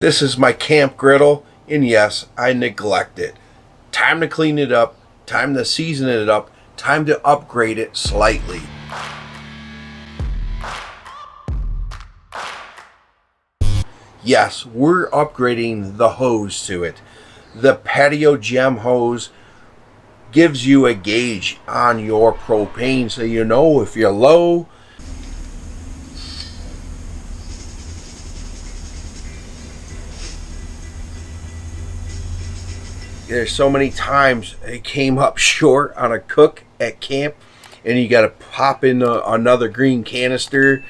This is my camp griddle, and yes, I neglect it. Time to clean it up, time to season it up, time to upgrade it slightly. Yes, we're upgrading the hose to it. The Patio Gem hose gives you a gauge on your propane so you know if you're low. There's so many times it came up short on a cook at camp, and you got to pop in another green canister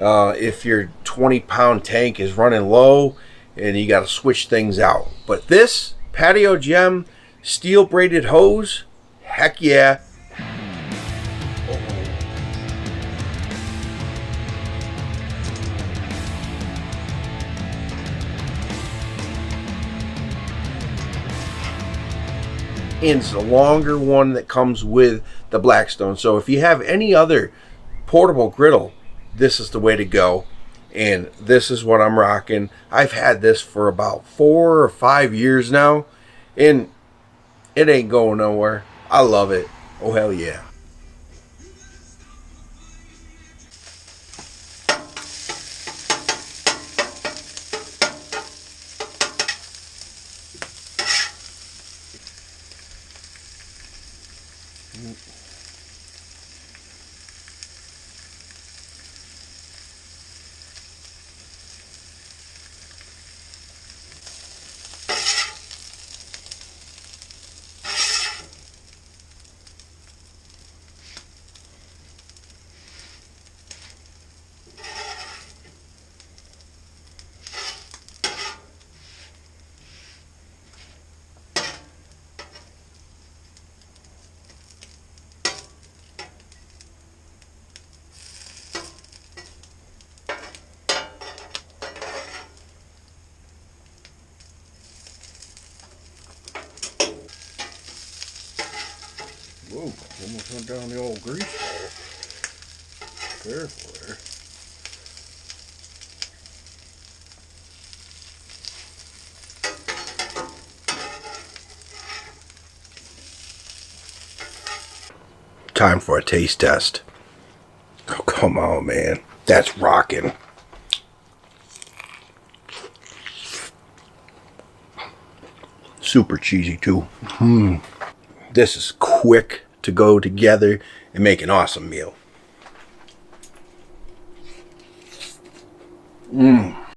if your 20-pound tank is running low, and you got to switch things out. But this Patio Gem steel braided hose, heck yeah. And it's the longer one that comes with the Blackstone. So if you have any other portable griddle, this is the way to go. And this is what I'm rocking. I've had this for about 4 or 5 years now, and it ain't going nowhere. I love it. Oh hell yeah. Whoa, almost went down the old grease hole. Careful there. Time for a taste test. Oh, come on, man. That's rocking. Super cheesy, too. This is quick to go together and make an awesome meal.